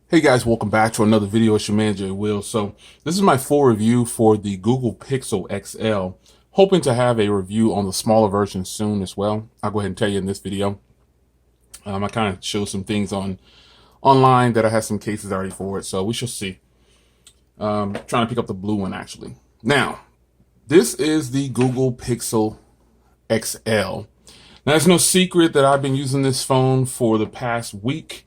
Hey guys, welcome back to another video. It's your man Jay Will. So this is my full review for the Google Pixel XL. Hoping to have a review on the smaller version soon as well. I'll go ahead and tell you in this video. I kind of showed some things online that I have some cases already for it, so we shall see. Trying to pick up the blue one actually. Now, this is the Google Pixel XL. Now, it's no secret that I've been using this phone for the past week.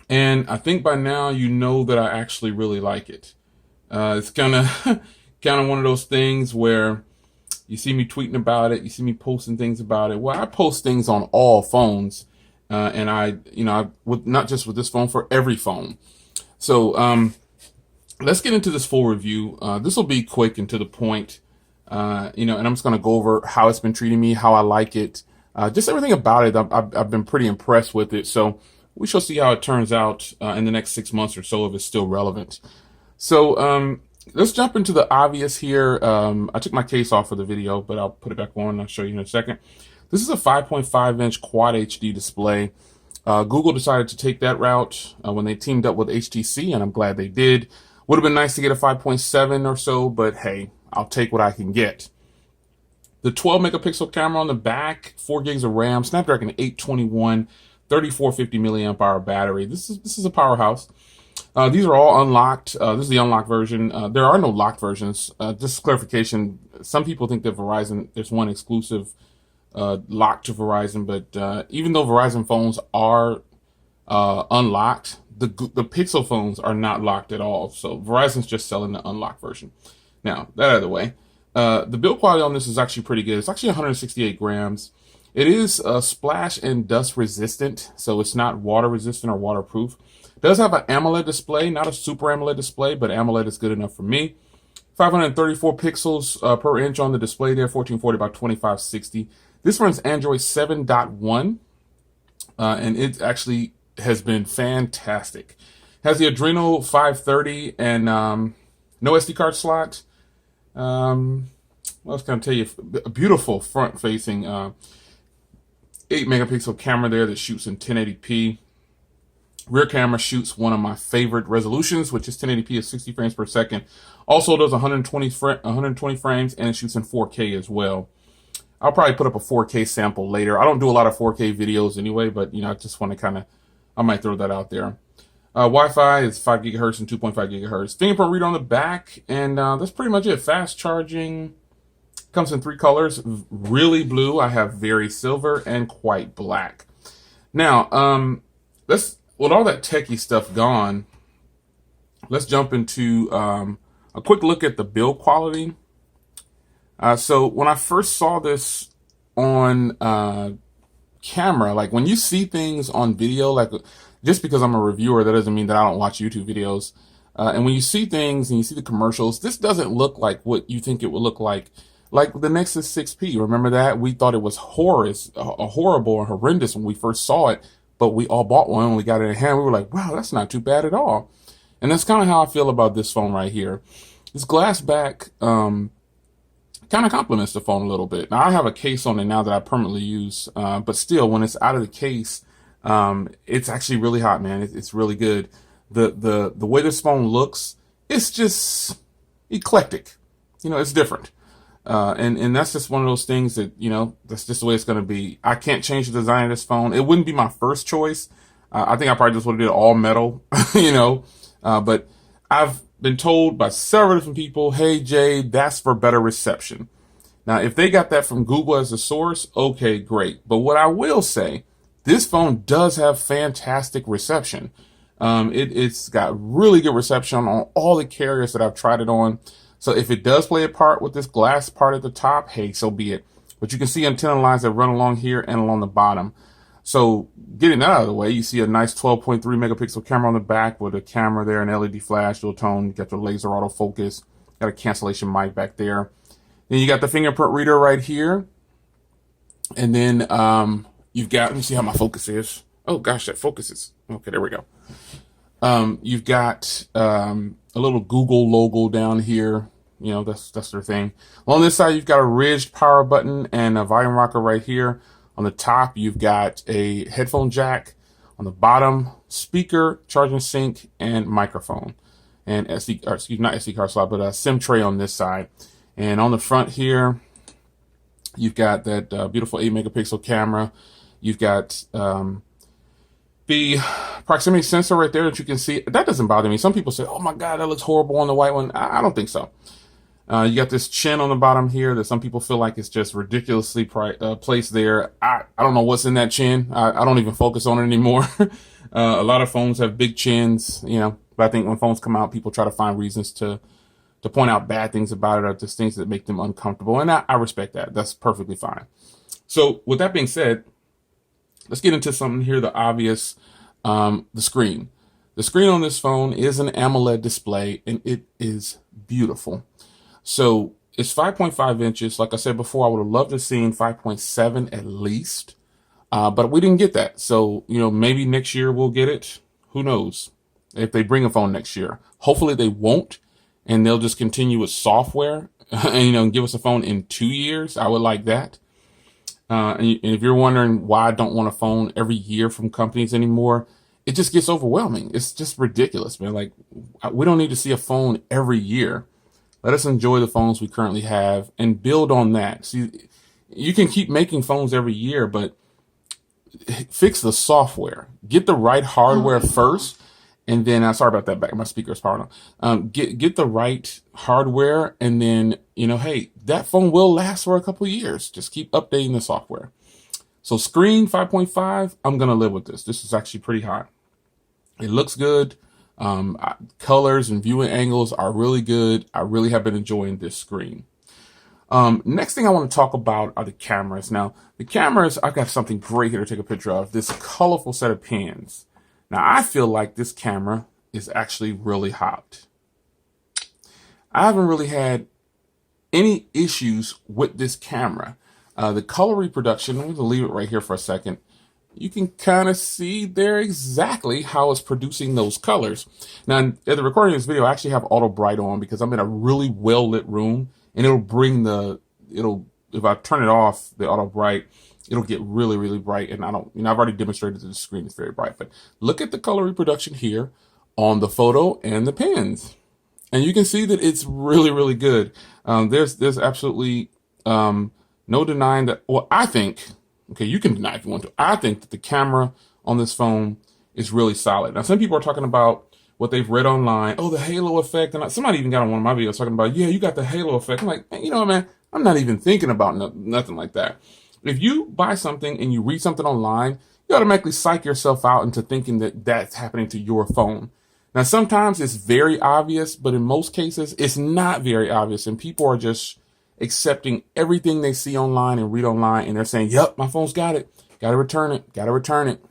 And I think by now you know that I actually really like it. It's kind of kind of one of those things where you see me tweeting about it, you see me posting things about it. Well, I post things on all phones, and not just with this phone, for every phone. So let's get into this full review. This will be quick and to the point, and I'm just going to go over how it's been treating me, how I like it, just everything about it. I've been pretty impressed with it. So we shall see how it turns out in the next 6 months or so, if it's still relevant. So let's jump into the obvious here. I took my case off for the video, but I'll put it back on. I'll show you in a second. This is a 5.5-inch Quad HD display. Google decided to take that route when they teamed up with HTC, and I'm glad they did. Would have been nice to get a 5.7 or so, but hey, I'll take what I can get. The 12 megapixel camera on the back, 4 gigs of RAM, Snapdragon 821, 3450 milliamp hour battery. This is a powerhouse. These are all unlocked. This is the unlocked version. There are no locked versions. Just clarification. Some people think that Verizon, there's one exclusive locked to Verizon, but even though Verizon phones are unlocked, the Pixel phones are not locked at all. So Verizon's just selling the unlocked version. Now, that out of the way. The build quality on this is actually pretty good. It's actually 168 grams. It is splash and dust resistant, so it's not water resistant or waterproof. It does have an AMOLED display, not a super AMOLED display, but AMOLED is good enough for me. 534 pixels per inch on the display there, 1440 by 2560. This runs Android 7.1, and it actually has been fantastic. Has the Adreno 530 and no SD card slot. What else can I tell you? A beautiful front-facing 8 megapixel camera there that shoots in 1080p. Rear camera shoots one of my favorite resolutions, which is 1080p at 60 frames per second. Also does 120 frames, and it shoots in 4K as well. I'll probably put up a 4K sample later. I don't do a lot of 4K videos anyway, but I just want to I might throw that out there. Wi-Fi is 5 gigahertz and 2.5 gigahertz. Fingerprint reader on the back, and that's pretty much it. Fast charging. Comes in 3 colors, really blue. I have very silver and quite black. Now, with all that techie stuff gone, let's jump into a quick look at the build quality. So when I first saw this on camera, like when you see things on video, like just because I'm a reviewer, that doesn't mean that I don't watch YouTube videos. And when you see things and you see the commercials, this doesn't look like what you think it would look like. Like the Nexus 6P, remember that? We thought it was horrible and horrendous when we first saw it, but we all bought one and we got it in hand. We were like, wow, that's not too bad at all. And that's kind of how I feel about this phone right here. This glass back kind of complements the phone a little bit. Now, I have a case on it now that I permanently use, but still, when it's out of the case, it's actually really hot, man. It's really good. The way this phone looks, it's just eclectic. It's different. And that's just one of those things that, that's just the way it's going to be. I can't change the design of this phone. It wouldn't be my first choice. I think I probably just would have did all metal, but I've been told by several different people, hey, Jay, that's for better reception. Now, if they got that from Google as a source, okay, great. But what I will say, this phone does have fantastic reception. It's got really good reception on all the carriers that I've tried it on. So if it does play a part with this glass part at the top, hey, so be it. But you can see antenna lines that run along here and along the bottom. So getting that out of the way, you see a nice 12.3 megapixel camera on the back with a camera there, an LED flash, dual tone. You got your laser autofocus, got a cancellation mic back there. Then you got the fingerprint reader right here. And then you've got, let me see how my focus is. Oh gosh, that focuses. Okay, there we go. You've got a little Google logo down here. That's their thing. On this side, you've got a ridged power button and a volume rocker right here. On the top, you've got a headphone jack. On the bottom, speaker, charging sink, and microphone. And SD, or excuse me, not SD card slot, but a SIM tray on this side. And on the front here, you've got that beautiful 8 megapixel camera. You've got the proximity sensor right there that you can see. That doesn't bother me. Some people say, oh my God, that looks horrible on the white one. I don't think so. You got this chin on the bottom here that some people feel like it's just ridiculously placed there. I don't know what's in that chin. I don't even focus on it anymore. A lot of phones have big chins, you know, but I think when phones come out, people try to find reasons to point out bad things about it or just things that make them uncomfortable. And I respect that. That's perfectly fine. So with that being said, let's get into something here, the obvious, the screen. The screen on this phone is an AMOLED display, and it is beautiful. So it's 5.5 inches. Like I said before, I would have loved to have seen 5.7 at least, but we didn't get that. So, you know, maybe next year we'll get it. Who knows if they bring a phone next year. Hopefully they won't, and they'll just continue with software and, you know, give us a phone in 2 years. I would like that. And if you're wondering why I don't want a phone every year from companies anymore, it just gets overwhelming. It's just ridiculous, man. Like, we don't need to see a phone every year. Let us enjoy the phones we currently have and build on that. See, you can keep making phones every year, but fix the software. Get the right hardware first. And then, sorry about that, back my speaker's powered on. Get the right hardware, and then, you know, hey, that phone will last for a couple of years. Just keep updating the software. So screen 5.5, I'm gonna live with this. This is actually pretty hot. It looks good. Colors and viewing angles are really good. I really have been enjoying this screen. Next thing I want to talk about are the cameras. Now, the cameras, I've got something great here to take a picture of. This colorful set of pins. Now, I feel like this camera is actually really hot. I haven't really had any issues with this camera. The color reproduction, I'm going to leave it right here for a second. You can kind of see there exactly how it's producing those colors. Now, at the recording of this video, I actually have auto bright on because I'm in a really well lit room, and it'll bring if I turn it off, the auto bright, it'll get really, really bright. And I've already demonstrated that the screen is very bright, but look at the color reproduction here on the photo and the pins. And you can see that it's really, really good. There's absolutely, no denying that. Well, I think, okay, you can deny if you want to. I think that the camera on this phone is really solid. Now, some people are talking about what they've read online. Oh, the halo effect. And somebody even got on one of my videos talking about, yeah, you got the halo effect. I'm like, you know, man, I'm not even thinking about nothing like that. If you buy something and you read something online, you automatically psych yourself out into thinking that that's happening to your phone. Now, sometimes it's very obvious, but in most cases, it's not very obvious. And people are just accepting everything they see online and read online. And they're saying, yep, my phone's got it. Got to return it. Got to return it.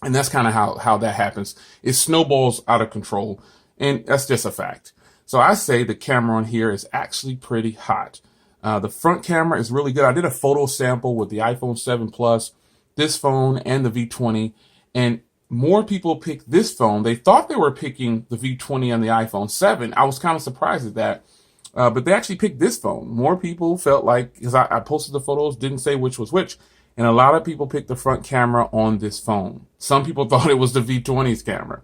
And that's kind of how that happens. It snowballs out of control. And that's just a fact. So I say the camera on here is actually pretty hot. The front camera is really good. I did a photo sample with the iPhone 7 Plus, this phone, and the V20. And more people picked this phone. They thought they were picking the V20 and the iPhone 7. I was kind of surprised at that. But they actually picked this phone. More people felt like, because I posted the photos, didn't say which was which. And a lot of people picked the front camera on this phone. Some people thought it was the V20's camera.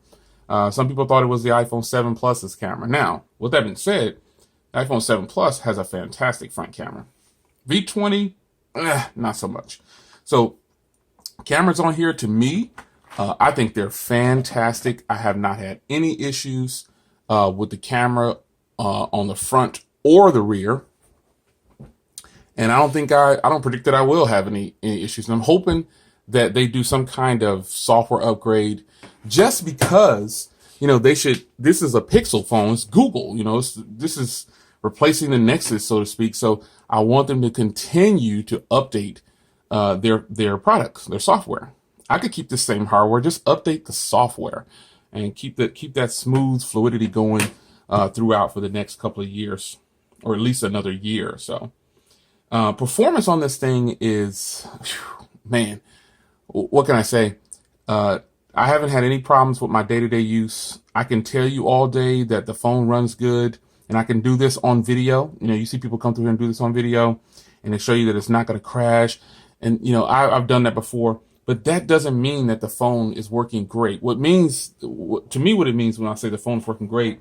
Some people thought it was the iPhone 7 Plus's camera. Now, with that being said, iPhone 7 Plus has a fantastic front camera. V20, not so much. So cameras on here, to me, I think they're fantastic. I have not had any issues with the camera on the front or the rear. And I don't predict that I will have any issues. And I'm hoping that they do some kind of software upgrade, just because, you know, this is a Pixel phone. It's Google, you know, this is replacing the Nexus, so to speak. So I want them to continue to update their products, their software. I could keep the same hardware, just update the software and keep that smooth fluidity going throughout for the next couple of years, or at least another year or so. Performance on this thing is, man, what can I say? I haven't had any problems with my day-to-day use. I can tell you all day that the phone runs good, and I can do this on video. You know, you see people come through here and do this on video, and they show you that it's not going to crash. And, you know, I've done that before. but that doesn't mean that the phone is working great. To me, what it means when I say the phone's working great,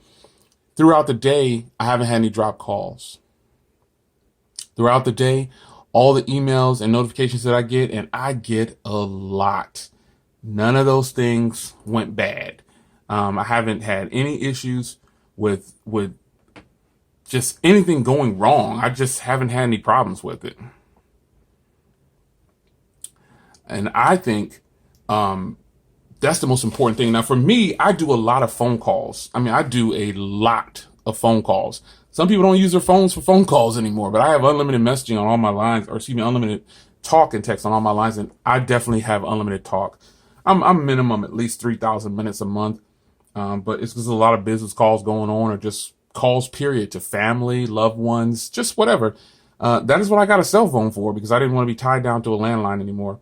throughout the day, I haven't had any drop calls. Throughout the day, all the emails and notifications that I get, and I get a lot, none of those things went bad. I haven't had any issues with just anything going wrong. I just haven't had any problems with it. And I think that's the most important thing. Now, for me, I do a lot of phone calls. I mean, I do a lot of phone calls. Some people don't use their phones for phone calls anymore, but I have unlimited messaging on all my lines, or excuse me, unlimited talk and text on all my lines, and I definitely have unlimited talk. I'm minimum at least 3,000 minutes a month, but it's just a lot of business calls going on, or just calls, period, to family, loved ones, just whatever. That is what I got a cell phone for, because I didn't want to be tied down to a landline anymore.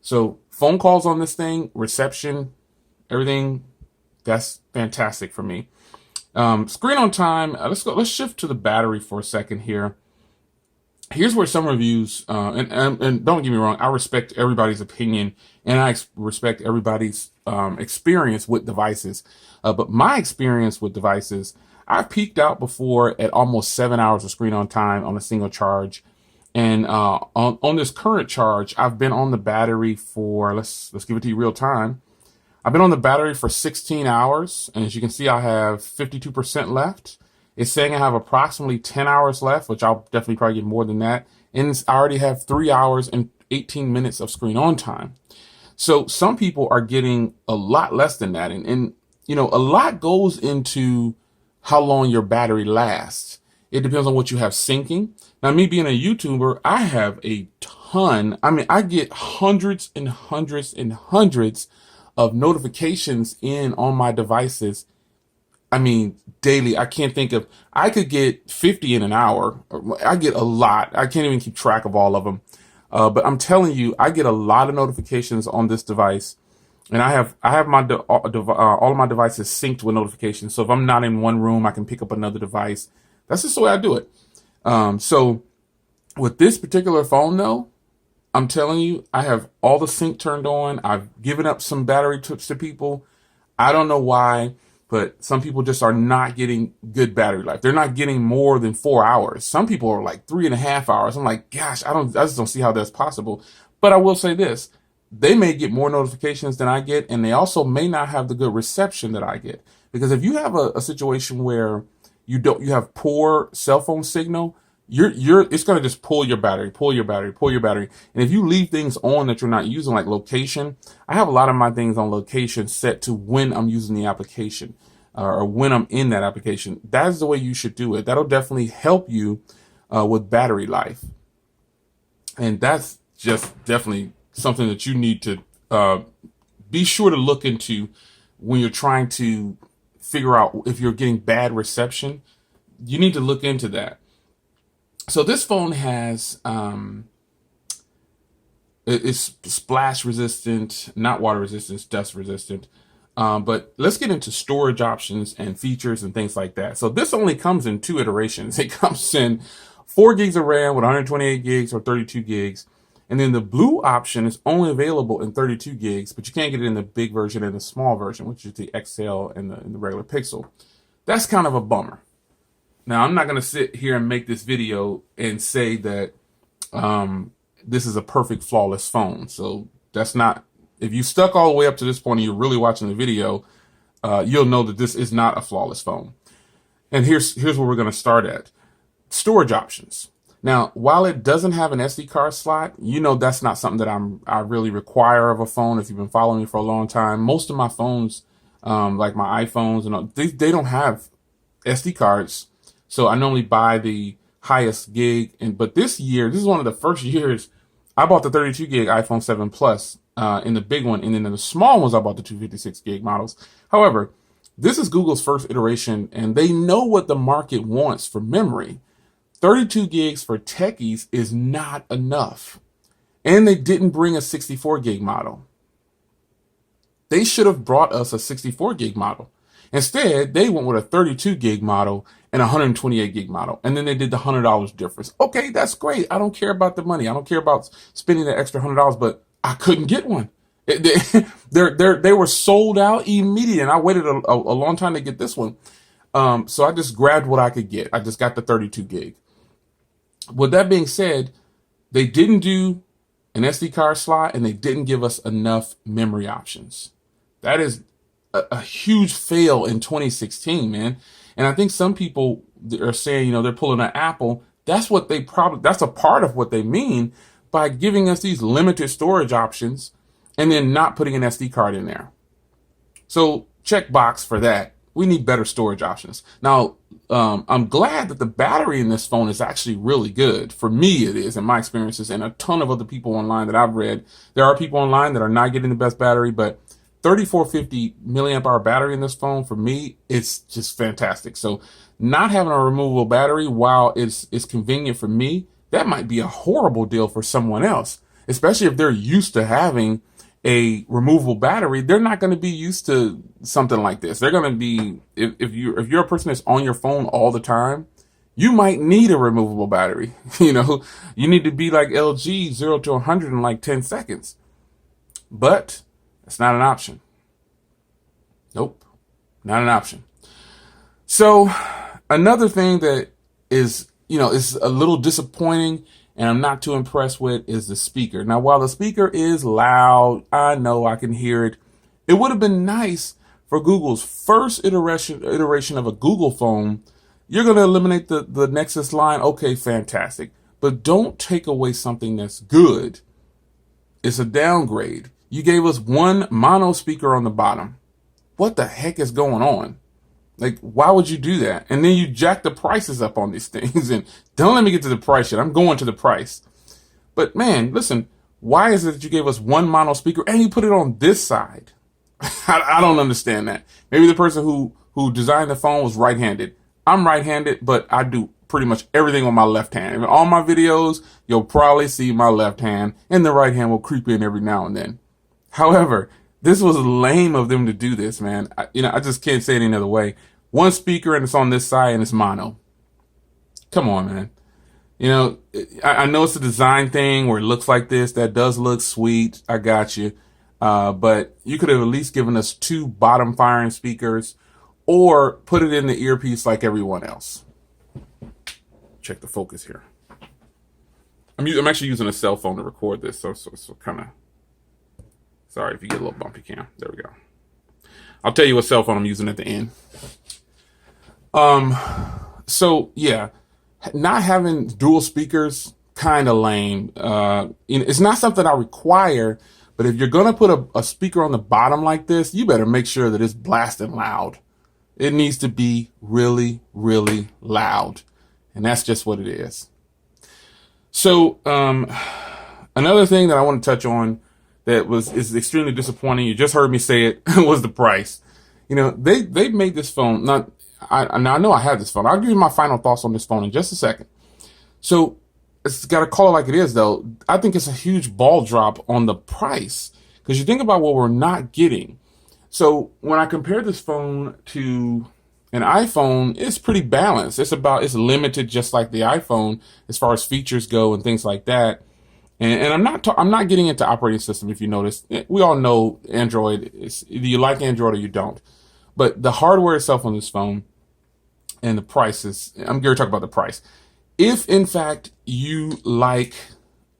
So phone calls on this thing, reception, everything, that's fantastic for me. Screen on time. Let's shift to the battery for a second here. Here's where some reviews, and don't get me wrong, I respect everybody's opinion, and I respect everybody's experience with devices. But my experience with devices, I've peaked out before at almost 7 hours of screen on time on a single charge. And on this current charge, I've been on the battery for, let's give it to you real time. I've been on the battery for 16 hours, and as you can see, I have 52% left. It's saying I have approximately 10 hours left, which I'll definitely probably get more than that. And I already have 3 hours and 18 minutes of screen on time. So some people are getting a lot less than that. And you know, a lot goes into how long your battery lasts. It depends on what you have syncing. Now, me being a YouTuber, I have a ton. I mean, I get hundreds and hundreds and hundreds of notifications in on my devices. I mean, daily. I can't think of, I could get 50 in an hour. I get a lot. I can't even keep track of all of them. But I'm telling you, I get a lot of notifications on this device. And I have my all of my devices synced with notifications. So if I'm not in one room, I can pick up another device. That's just the way I do it. So with this particular phone, though, I'm telling you, I have all the sync turned on. I've given up some battery tips to people. I don't know why, but some people just are not getting good battery life. They're not getting more than 4 hours. Some people are like 3.5 hours. I'm like, gosh, I just don't see how that's possible. But I will say this. They may get more notifications than I get, and they also may not have the good reception that I get. Because if you have a situation where you have poor cell phone signal, it's going to just pull your battery. And if you leave things on that you're not using, like location, I have a lot of my things on location set to when I'm using the application, or when I'm in that application. That's the way you should do it. That'll definitely help you with battery life. And that's just definitely something that you need to be sure to look into when you're trying to figure out if you're getting bad reception. You need to look into that. So this phone has, it's splash resistant, not water resistant, it's dust resistant. But let's get into storage options and features and things like that. So this only comes in 2 iterations. It comes in 4 gigs of RAM with 128 gigs or 32 gigs. And then the blue option is only available in 32 gigs, but you can't get it in the big version and the small version, which is the XL and the regular Pixel. That's kind of a bummer. Now, I'm not going to sit here and make this video and say that this is a perfect, flawless phone. So that's not, if you stuck all the way up to this point and you're really watching the video, you'll know that this is not a flawless phone. And here's where we're going to start at. Storage options. Now, while it doesn't have an SD card slot, you know that's not something that I really require of a phone. If you've been following me for a long time, most of my phones, like my iPhones, and they don't have SD cards. So I normally buy the highest gig. But this year, this is one of the first years I bought the 32 gig iPhone 7 Plus in the big one. And then in the small ones, I bought the 256 gig models. However, this is Google's first iteration, and they know what the market wants for memory. 32 gigs for techies is not enough. And they didn't bring a 64 gig model. They should have brought us a 64 gig model. Instead, they went with a 32 gig model and a 128 gig model. And then they did the $100 difference. Okay, that's great. I don't care about the money. I don't care about spending the extra $100, but I couldn't get one. They were sold out immediately, and I waited a long time to get this one. So I just grabbed what I could get. I just got the 32 gig. With that being said, they didn't do an SD card slot, and they didn't give us enough memory options. That is a huge fail in 2016, man. And I think some people are saying, they're pulling an Apple. That's a part of what they mean by giving us these limited storage options and then not putting an SD card in there. So check box for that. We need better storage options. Now, I'm glad that the battery in this phone is actually really good. For me, it is, in my experiences, and a ton of other people online that I've read. There are people online that are not getting the best battery, but 3450 milliamp hour battery in this phone, for me, it's just fantastic. So not having a removable battery, while it's convenient for me, that might be a horrible deal for someone else, especially if they're used to having a removable battery. They're not going to be used to something like this. They're going to be, if you're a person that's on your phone all the time, you might need a removable battery. You need to be like LG 0 to 100 in like 10 seconds. But it's not an option. Nope, not an option. So another thing that is, is a little disappointing and I'm not too impressed with is the speaker. Now, while the speaker is loud, I know I can hear it. It would have been nice for Google's first iteration of a Google phone. You're going to eliminate the Nexus line. Okay, fantastic. But don't take away something that's good. It's a downgrade. You gave us one mono speaker on the bottom. What the heck is going on? Like, why would you do that? And then you jack the prices up on these things. And don't let me get to the price yet. I'm going to the price. But man, listen, why is it that you gave us one mono speaker and you put it on this side? I don't understand that. Maybe the person who designed the phone was right-handed. I'm right-handed, but I do pretty much everything on my left hand. In all my videos, you'll probably see my left hand, and the right hand will creep in every now and then. However, this was lame of them to do this, man. I just can't say it any other way. One speaker and it's on this side and it's mono. Come on, man. I know it's a design thing where it looks like this. That does look sweet. I got you. But you could have at least given us two bottom firing speakers or put it in the earpiece like everyone else. Check the focus here. I'm actually using a cell phone to record this, so kind of. Sorry if you get a little bumpy cam. There we go. I'll tell you what cell phone I'm using at the end. So yeah, not having dual speakers, kind of lame. It's not something I require, but if you're gonna put a speaker on the bottom like this, you better make sure that it's blasting loud. It needs to be really, really loud, and that's just what it is. So another thing that I want to touch on that is extremely disappointing, you just heard me say it, was the price. They made this phone, I know I have this phone. I'll give you my final thoughts on this phone in just a second. So it's got to call it like it is, though. I think it's a huge ball drop on the price because you think about what we're not getting. So when I compare this phone to an iPhone, it's pretty balanced. It's limited just like the iPhone as far as features go and things like that. And I'm not getting into operating system. If you notice, we all know Android is either you like Android or you don't. But the hardware itself on this phone and the prices, I'm going to talk about the price. If in fact you like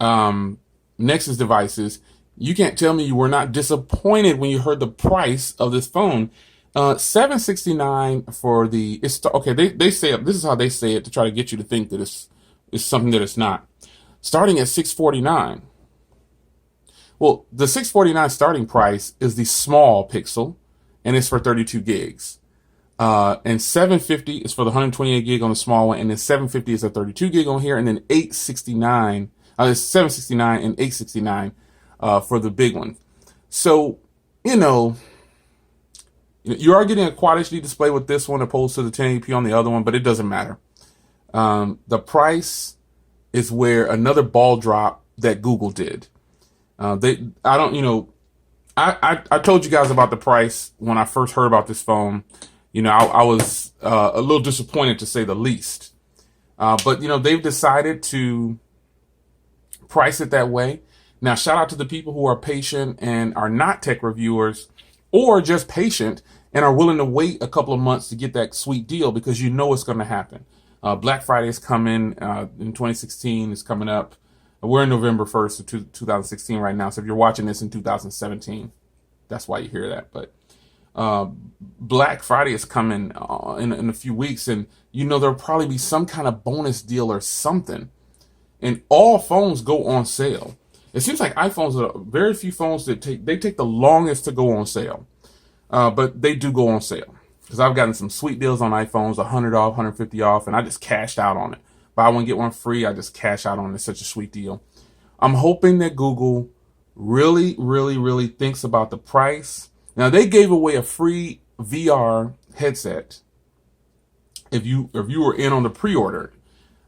Nexus devices, you can't tell me you were not disappointed when you heard the price of this phone. $769 for the okay. They say this is how they say it to try to get you to think that it's something that it's not. Starting at $649. Well, the $649 starting price is the small Pixel, and it's for 32 gigs. And $750 is for the 128 gig on the small one, and then $750 is a 32 gig on here, and then $869. It's $769 and $869 for the big one. So, you are getting a Quad HD display with this one opposed to the 1080p on the other one, but it doesn't matter. The price is where another ball drop that Google did. I told you guys about the price when I first heard about this phone. I was a little disappointed to say the least. But they've decided to price it that way. Now, shout out to the people who are patient and are not tech reviewers, or just patient and are willing to wait a couple of months to get that sweet deal, because you know it's going to happen. Black Friday is coming in 2016. Is coming up. We're in November 1st of 2016 right now. So if you're watching this in 2017, that's why you hear that. But Black Friday is coming in a few weeks, and you know there'll probably be some kind of bonus deal or something. And all phones go on sale. It seems like iPhones are very few phones that take the longest to go on sale, but they do go on sale. Because I've gotten some sweet deals on iPhones, 100 off, 150 off, and I just cashed out on it. Buy one, get one free, I just cash out on it. It's such a sweet deal. I'm hoping that Google really, really, really thinks about the price. Now, they gave away a free VR headset if you were in on the pre-order.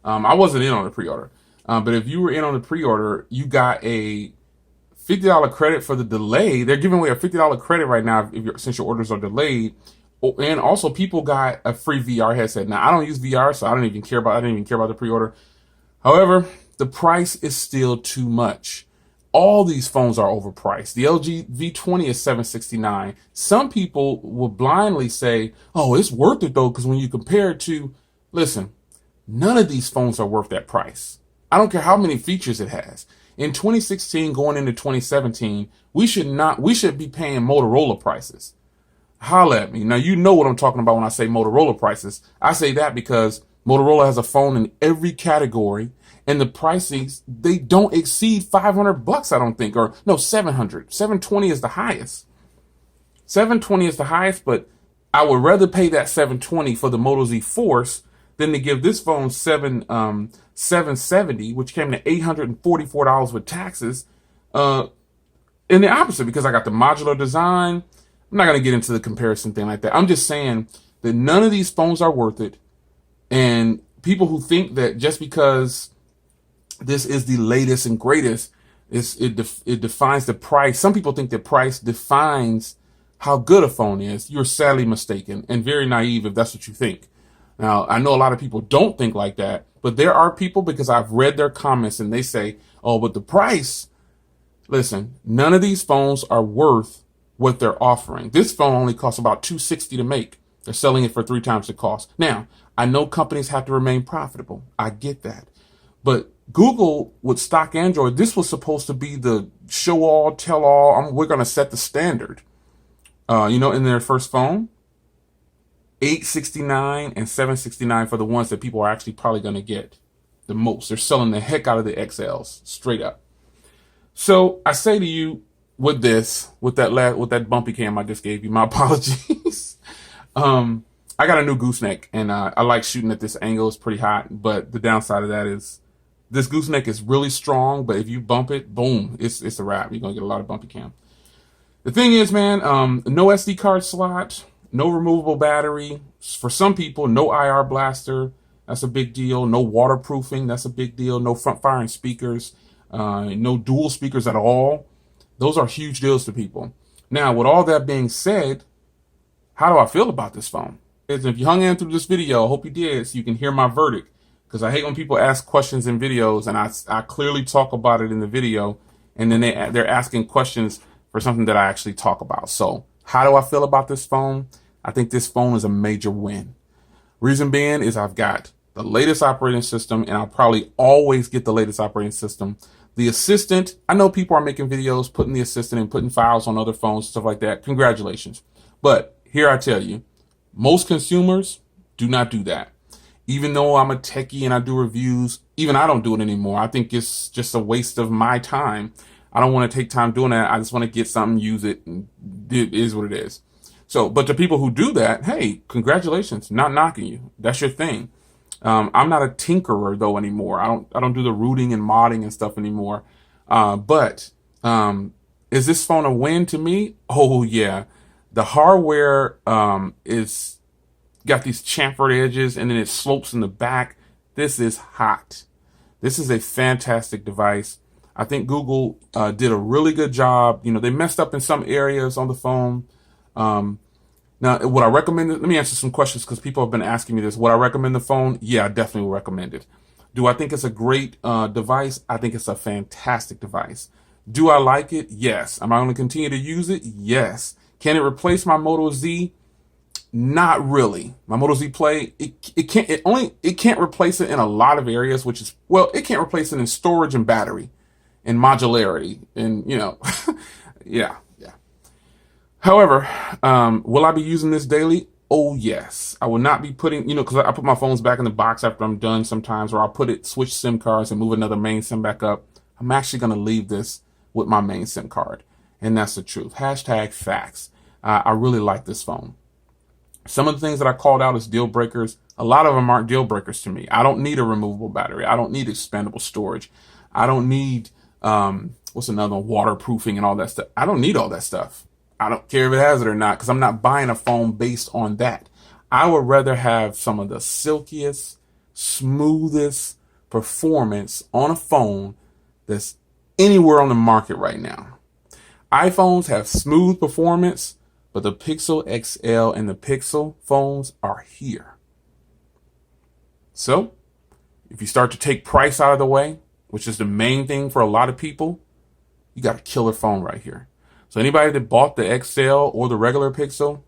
I wasn't in on the pre-order, but if you were in on the pre-order, you got a $50 credit for the delay. They're giving away a $50 credit right now since your orders are delayed. And also, people got a free VR headset. Now, I don't use VR, so I didn't even care about the pre-order. However, the price is still too much. All these phones are overpriced. The LG V20 is $769. Some people will blindly say, "Oh, it's worth it though," because when you compare it to, listen, none of these phones are worth that price. I don't care how many features it has. In 2016, going into 2017, we should be paying Motorola prices. Holla at me. Now, you know what I'm talking about when I say Motorola prices. I say that because Motorola has a phone in every category, and the pricings, they don't exceed $500, I don't think, or no, 700. 720 is the highest. 720 is the highest, but I would rather pay that 720 for the Moto Z Force than to give this phone 770, which came to $844 with taxes, in the opposite, because I got the modular design. I'm not going to get into the comparison thing like that. I'm just saying that none of these phones are worth it. And people who think that just because this is the latest and greatest, it defines the price. Some people think that price defines how good a phone is. You're sadly mistaken and very naive if that's what you think. Now, I know a lot of people don't think like that, but there are people, because I've read their comments, and they say, "Oh, but the price." Listen, none of these phones are worth what they're offering. This phone only costs about $260 to make. They're selling it for 3 times the cost. Now, I know companies have to remain profitable. I get that. But Google, with stock Android, this was supposed to be the show all, tell all. We're going to set the standard. In their first phone, $869 and $769 for the ones that people are actually probably going to get the most. They're selling the heck out of the XLs, straight up. So I say to you, with that bumpy cam I just gave you, my apologies. I got a new gooseneck, and I like shooting at this angle. It's pretty hot, but the downside of that is this gooseneck is really strong, but if you bump it, boom, it's a wrap. You're gonna get a lot of bumpy cam. The thing is, man, no SD card slot, no removable battery. For some people, no IR blaster. That's a big deal. No waterproofing. That's a big deal. No front firing speakers. No dual speakers at all. Those are huge deals to people. Now, with all that being said, how do I feel about this phone? If you hung in through this video, I hope you did, so you can hear my verdict. Because I hate when people ask questions in videos, and I clearly talk about it in the video, and then they're asking questions for something that I actually talk about. So, how do I feel about this phone? I think this phone is a major win. Reason being is I've got the latest operating system, and I'll probably always get the latest operating system. The assistant, I know people are making videos, putting the assistant and putting files on other phones, stuff like that. Congratulations. But here I tell you, most consumers do not do that. Even though I'm a techie and I do reviews, even I don't do it anymore. I think it's just a waste of my time. I don't want to take time doing that. I just want to get something, use it, and it is what it is. So, but to people who do that, hey, congratulations, not knocking you. That's your thing. I'm not a tinkerer though anymore. I don't do the rooting and modding and stuff anymore. But is this phone a win to me? Oh yeah. The hardware is got these chamfered edges, and then it slopes in the back. This is hot. This is a fantastic device. I think Google did a really good job. They messed up in some areas on the phone. Now, would I recommend it? Let me answer some questions, because people have been asking me this. Would I recommend the phone? Yeah, I definitely would recommend it. Do I think it's a great device? I think it's a fantastic device. Do I like it? Yes. Am I going to continue to use it? Yes. Can it replace my Moto Z? Not really. My Moto Z Play, it can't replace it in a lot of areas, which is, well, it can't replace it in storage and battery and modularity and, yeah. However, will I be using this daily? Oh yes. I will not be putting, because I put my phones back in the box after I'm done sometimes, or I'll switch SIM cards and move another main SIM back up. I'm actually going to leave this with my main SIM card. And that's the truth. Hashtag facts. I really like this phone. Some of the things that I called out as deal breakers, a lot of them aren't deal breakers to me. I don't need a removable battery. I don't need expandable storage. I don't need, what's another one? Waterproofing and all that stuff. I don't need all that stuff. I don't care if it has it or not, because I'm not buying a phone based on that. I would rather have some of the silkiest, smoothest performance on a phone that's anywhere on the market right now. iPhones have smooth performance, but the Pixel XL and the Pixel phones are here. So, if you start to take price out of the way, which is the main thing for a lot of people, you got a killer phone right here. So anybody that bought the XL or the regular Pixel,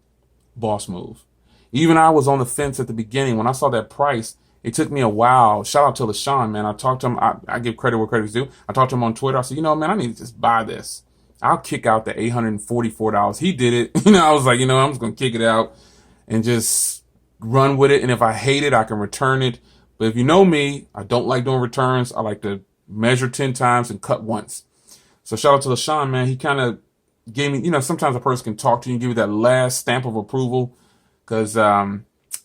boss move. Even I was on the fence at the beginning. When I saw that price, it took me a while. Shout out to LaShawn, man. I talked to him. I give credit where credit's due. I talked to him on Twitter. I said, man, I need to just buy this. I'll kick out the $844. He did it. I was like, I'm just going to kick it out and just run with it. And if I hate it, I can return it. But if you know me, I don't like doing returns. I like to measure 10 times and cut once. So shout out to LaShawn, man. He kind of gave me, sometimes a person can talk to you and give you that last stamp of approval. Because I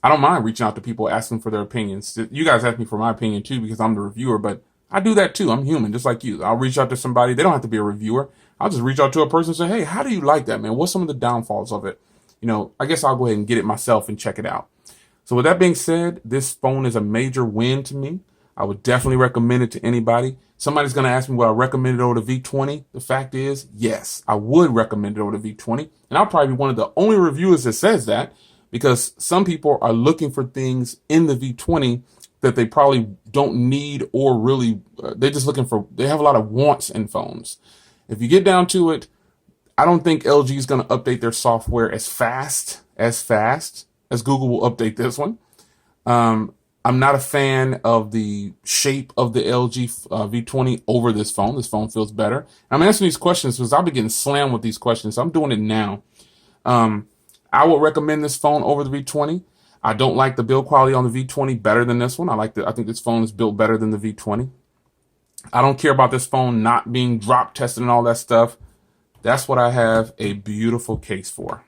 don't mind reaching out to people, asking for their opinions. You guys ask me for my opinion too, because I'm the reviewer, but I do that too. I'm human, just like you. I'll reach out to somebody. They don't have to be a reviewer. I'll just reach out to a person and say, hey, how do you like that, man? What's some of the downfalls of it? I guess I'll go ahead and get it myself and check it out. So with that being said, this phone is a major win to me. I would definitely recommend it to anybody. Somebody's going to ask me, would I recommend it over the V20? The fact is, yes, I would recommend it over the V20. And I'll probably be one of the only reviewers that says that, because some people are looking for things in the V20 that they probably don't need, or really, they're just looking for, they have a lot of wants in phones. If you get down to it, I don't think LG is going to update their software as fast as Google will update this one. I'm not a fan of the shape of the LG V20 over this phone. This phone feels better. I'm answering these questions because I've been getting slammed with these questions. So I'm doing it now. I would recommend this phone over the V20. I don't like the build quality on the V20 better than this one. I think this phone is built better than the V20. I don't care about this phone not being drop tested and all that stuff. That's what I have a beautiful case for.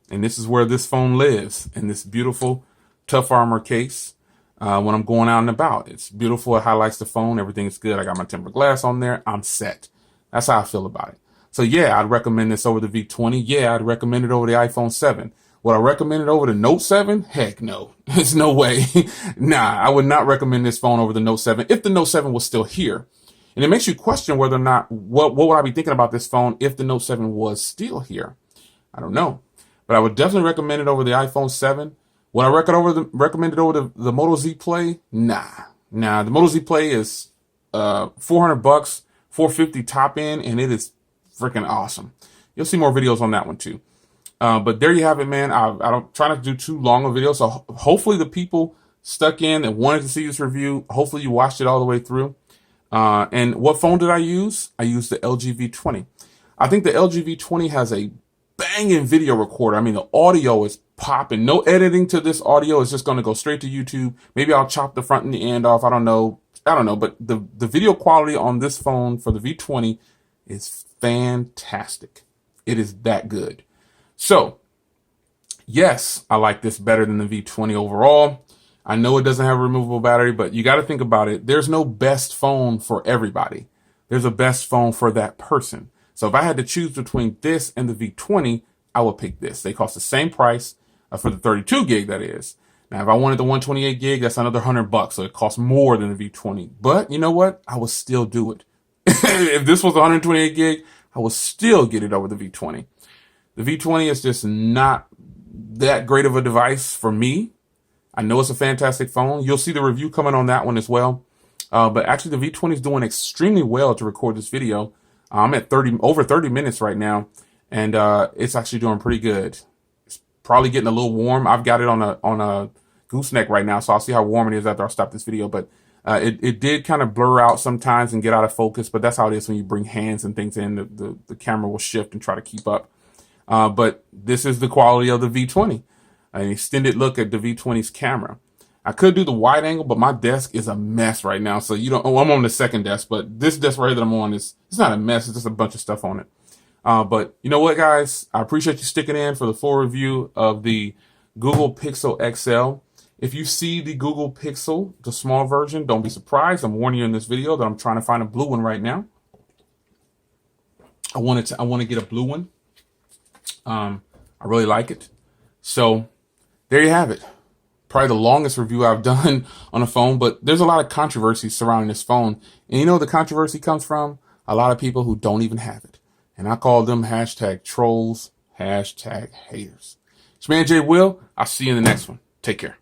And this is where this phone lives, in this beautiful Tough Armor case. When I'm going out and about, it's beautiful. It highlights the phone. Everything's good. I got my tempered glass on there. I'm set. That's how I feel about it. So yeah, I'd recommend this over the V20. Yeah, I'd recommend it over the iPhone 7. Would I recommend it over the Note 7? Heck no. There's no way. Nah, I would not recommend this phone over the Note 7 if the Note 7 was still here. And it makes you question whether or not, what would I be thinking about this phone if the Note 7 was still here? I don't know. But I would definitely recommend it over the iPhone 7. Would I recommend it over the Moto Z Play? Nah. The Moto Z Play is $400, $450 top end, and it is freaking awesome. You'll see more videos on that one too. But there you have it, man. I don't try not to do too long a video. So hopefully the people stuck in and wanted to see this review, hopefully you watched it all the way through. And what phone did I use? I used the LG V20. I think the LG V20 has a banging video recorder. I mean, the audio is popping. No editing to this audio. It's just going to go straight to YouTube. Maybe I'll chop the front and the end off. I don't know. But the video quality on this phone for the V20 is fantastic. It is that good. So, yes, I like this better than the V20 overall. I know it doesn't have a removable battery, but you got to think about it. There's no best phone for everybody. There's a best phone for that person. So if I had to choose between this and the V20, I would pick this. They cost the same price for the 32 gig, that is. Now, if I wanted the 128 gig, that's another $100. So it costs more than the V20. But you know what? I would still do it. If this was 128 gig, I would still get it over the V20. The V20 is just not that great of a device for me. I know it's a fantastic phone. You'll see the review coming on that one as well. But actually the V20 is doing extremely well to record this video. I'm at over 30 minutes right now, and it's actually doing pretty good. It's probably getting a little warm. I've got it on a gooseneck right now, so I'll see how warm it is after I stop this video. But it did kind of blur out sometimes and get out of focus, but that's how it is when you bring hands and things in. The camera will shift and try to keep up. But this is the quality of the V20. An extended look at the V20's camera. I could do the wide angle, but my desk is a mess right now. So you don't. Oh, I'm on the second desk, but this desk right here that I'm on it's not a mess. It's just a bunch of stuff on it. But you know what, guys? I appreciate you sticking in for the full review of the Google Pixel XL. If you see the Google Pixel, the small version, don't be surprised. I'm warning you in this video that I'm trying to find a blue one right now. I want to get a blue one. I really like it. So there you have it. Probably the longest review I've done on a phone, but there's a lot of controversy surrounding this phone. And you know the controversy comes from? A lot of people who don't even have it. And I call them hashtag trolls, hashtag haters. It's man J Will. I'll see you in the next one. Take care.